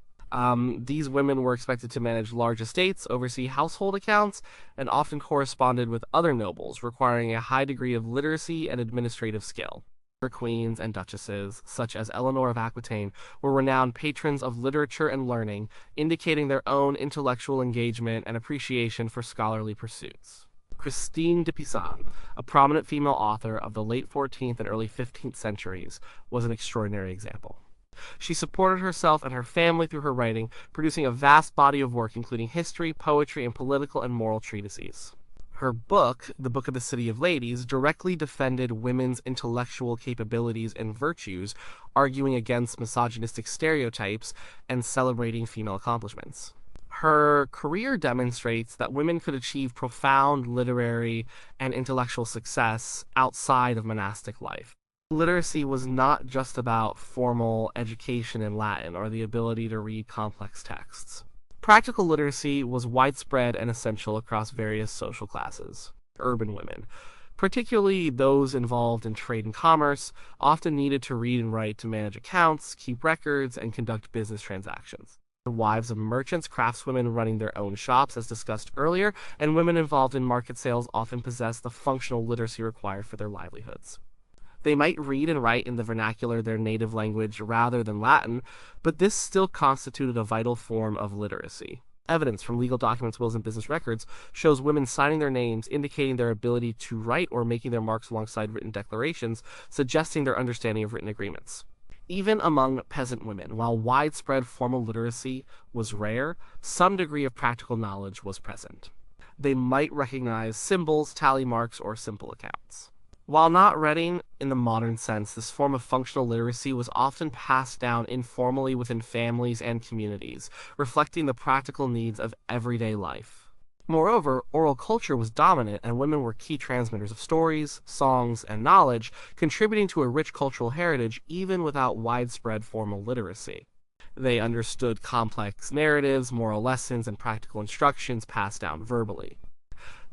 These women were expected to manage large estates, oversee household accounts, and often corresponded with other nobles, requiring a high degree of literacy and administrative skill. Queens and duchesses, such as Eleanor of Aquitaine, were renowned patrons of literature and learning, indicating their own intellectual engagement and appreciation for scholarly pursuits. Christine de Pizan, a prominent female author of the late 14th and early 15th centuries, was an extraordinary example. She supported herself and her family through her writing, producing a vast body of work including history, poetry, and political and moral treatises. Her book, The Book of the City of Ladies, directly defended women's intellectual capabilities and virtues, arguing against misogynistic stereotypes and celebrating female accomplishments. Her career demonstrates that women could achieve profound literary and intellectual success outside of monastic life. Literacy was not just about formal education in Latin or the ability to read complex texts. Practical literacy was widespread and essential across various social classes. Urban women, particularly those involved in trade and commerce, often needed to read and write to manage accounts, keep records, and conduct business transactions. The wives of merchants, craftswomen running their own shops, as discussed earlier, and women involved in market sales often possessed the functional literacy required for their livelihoods. They might read and write in the vernacular, their native language, rather than Latin, but this still constituted a vital form of literacy. Evidence from legal documents, wills, and business records shows women signing their names, indicating their ability to write or making their marks alongside written declarations, suggesting their understanding of written agreements. Even among peasant women, while widespread formal literacy was rare, some degree of practical knowledge was present. They might recognize symbols, tally marks, or simple accounts. While not reading in the modern sense, this form of functional literacy was often passed down informally within families and communities, reflecting the practical needs of everyday life. Moreover, oral culture was dominant, and women were key transmitters of stories, songs, and knowledge, contributing to a rich cultural heritage even without widespread formal literacy. They understood complex narratives, moral lessons, and practical instructions passed down verbally.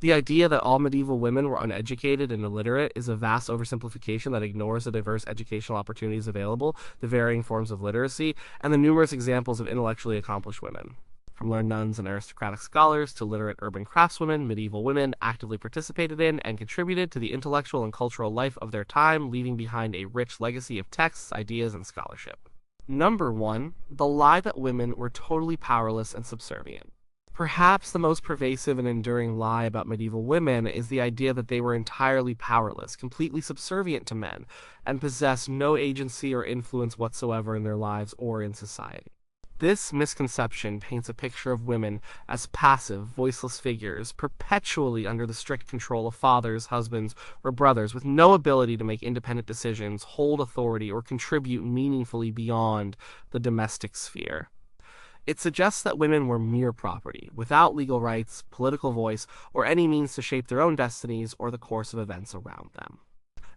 The idea that all medieval women were uneducated and illiterate is a vast oversimplification that ignores the diverse educational opportunities available, the varying forms of literacy, and the numerous examples of intellectually accomplished women. From learned nuns and aristocratic scholars to literate urban craftswomen, medieval women actively participated in and contributed to the intellectual and cultural life of their time, leaving behind a rich legacy of texts, ideas, and scholarship. Number 1. The lie that women were totally powerless and subservient. Perhaps the most pervasive and enduring lie about medieval women is the idea that they were entirely powerless, completely subservient to men, and possessed no agency or influence whatsoever in their lives or in society. This misconception paints a picture of women as passive, voiceless figures, perpetually under the strict control of fathers, husbands, or brothers, with no ability to make independent decisions, hold authority, or contribute meaningfully beyond the domestic sphere. It suggests that women were mere property, without legal rights, political voice, or any means to shape their own destinies or the course of events around them.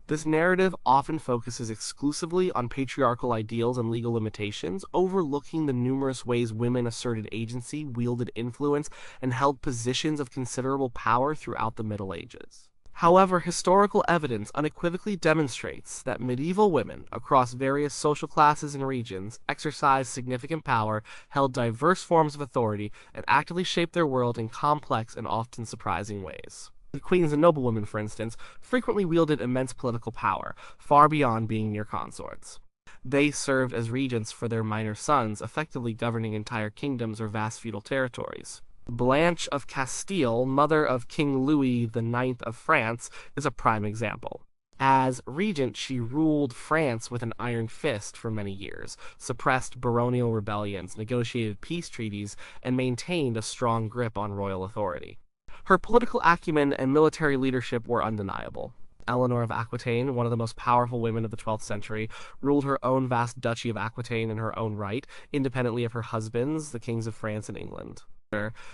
This narrative often focuses exclusively on patriarchal ideals and legal limitations, overlooking the numerous ways women asserted agency, wielded influence, and held positions of considerable power throughout the Middle Ages. However, historical evidence unequivocally demonstrates that medieval women, across various social classes and regions, exercised significant power, held diverse forms of authority, and actively shaped their world in complex and often surprising ways. The queens and noblewomen, for instance, frequently wielded immense political power, far beyond being mere consorts. They served as regents for their minor sons, effectively governing entire kingdoms or vast feudal territories. Blanche of Castile, mother of King Louis IX of France, is a prime example. As regent, she ruled France with an iron fist for many years, suppressed baronial rebellions, negotiated peace treaties, and maintained a strong grip on royal authority. Her political acumen and military leadership were undeniable. Eleanor of Aquitaine, one of the most powerful women of the 12th century, ruled her own vast duchy of Aquitaine in her own right, independently of her husbands, the kings of France and England.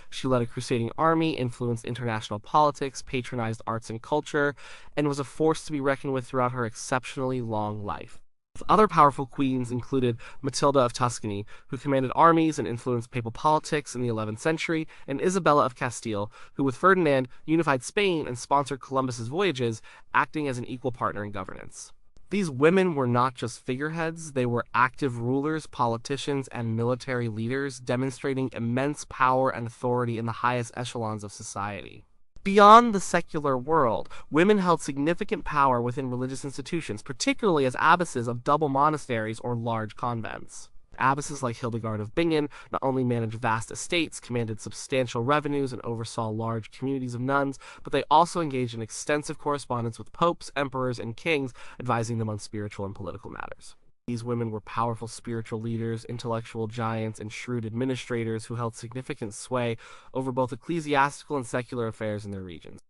She led a crusading army, influenced international politics, patronized arts and culture, and was a force to be reckoned with throughout her exceptionally long life. Other powerful queens included Matilda of Tuscany, who commanded armies and influenced papal politics in the 11th century, and Isabella of Castile, who with Ferdinand unified Spain and sponsored Columbus's voyages, acting as an equal partner in governance. These women were not just figureheads, they were active rulers, politicians, and military leaders, demonstrating immense power and authority in the highest echelons of society. Beyond the secular world, women held significant power within religious institutions, particularly as abbesses of double monasteries or large convents. Abbesses like Hildegard of Bingen not only managed vast estates, commanded substantial revenues, and oversaw large communities of nuns, but they also engaged in extensive correspondence with popes, emperors, and kings, advising them on spiritual and political matters. These women were powerful spiritual leaders, intellectual giants, and shrewd administrators who held significant sway over both ecclesiastical and secular affairs in their regions.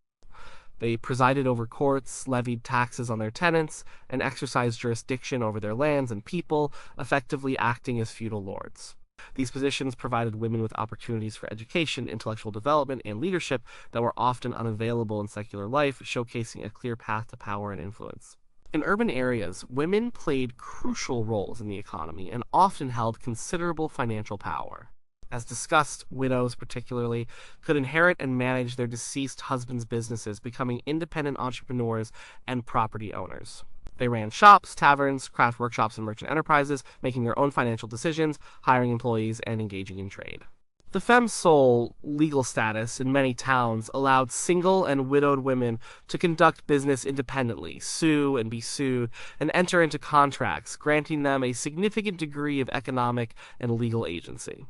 They presided over courts, levied taxes on their tenants, and exercised jurisdiction over their lands and people, effectively acting as feudal lords. These positions provided women with opportunities for education, intellectual development, and leadership that were often unavailable in secular life, showcasing a clear path to power and influence. In urban areas, women played crucial roles in the economy and often held considerable financial power. As discussed, widows particularly could inherit and manage their deceased husband's businesses, becoming independent entrepreneurs and property owners. They ran shops, taverns, craft workshops, and merchant enterprises, making their own financial decisions, hiring employees, and engaging in trade. The femme sole legal status in many towns allowed single and widowed women to conduct business independently, sue and be sued, and enter into contracts, granting them a significant degree of economic and legal agency.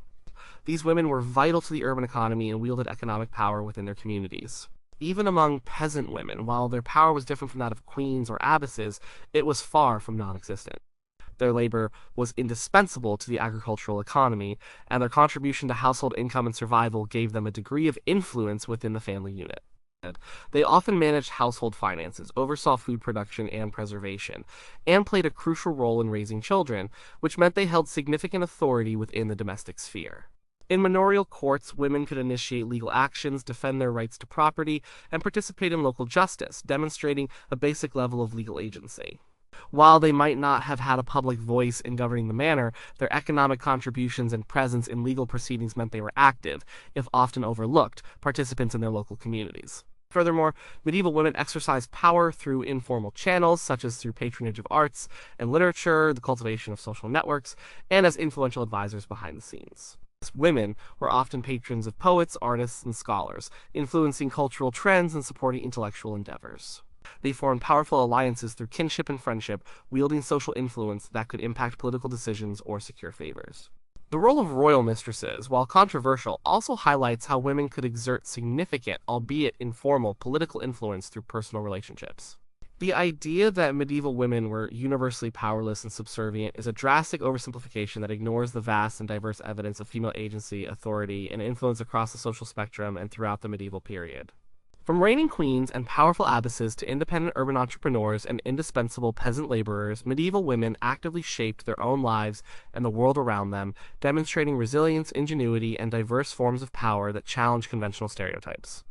These women were vital to the urban economy and wielded economic power within their communities. Even among peasant women, while their power was different from that of queens or abbesses, it was far from non-existent. Their labor was indispensable to the agricultural economy, and their contribution to household income and survival gave them a degree of influence within the family unit. They often managed household finances, oversaw food production and preservation, and played a crucial role in raising children, which meant they held significant authority within the domestic sphere. In manorial courts, women could initiate legal actions, defend their rights to property, and participate in local justice, demonstrating a basic level of legal agency. While they might not have had a public voice in governing the manor, their economic contributions and presence in legal proceedings meant they were active, if often overlooked, participants in their local communities. Furthermore, medieval women exercised power through informal channels, such as through patronage of arts and literature, the cultivation of social networks, and as influential advisors behind the scenes. Women were often patrons of poets, artists, and scholars, influencing cultural trends and supporting intellectual endeavors. They formed powerful alliances through kinship and friendship, wielding social influence that could impact political decisions or secure favors. The role of royal mistresses, while controversial, also highlights how women could exert significant, albeit informal, political influence through personal relationships. The idea that medieval women were universally powerless and subservient is a drastic oversimplification that ignores the vast and diverse evidence of female agency, authority, and influence across the social spectrum and throughout the medieval period. From reigning queens and powerful abbesses to independent urban entrepreneurs and indispensable peasant laborers, medieval women actively shaped their own lives and the world around them, demonstrating resilience, ingenuity, and diverse forms of power that challenge conventional stereotypes.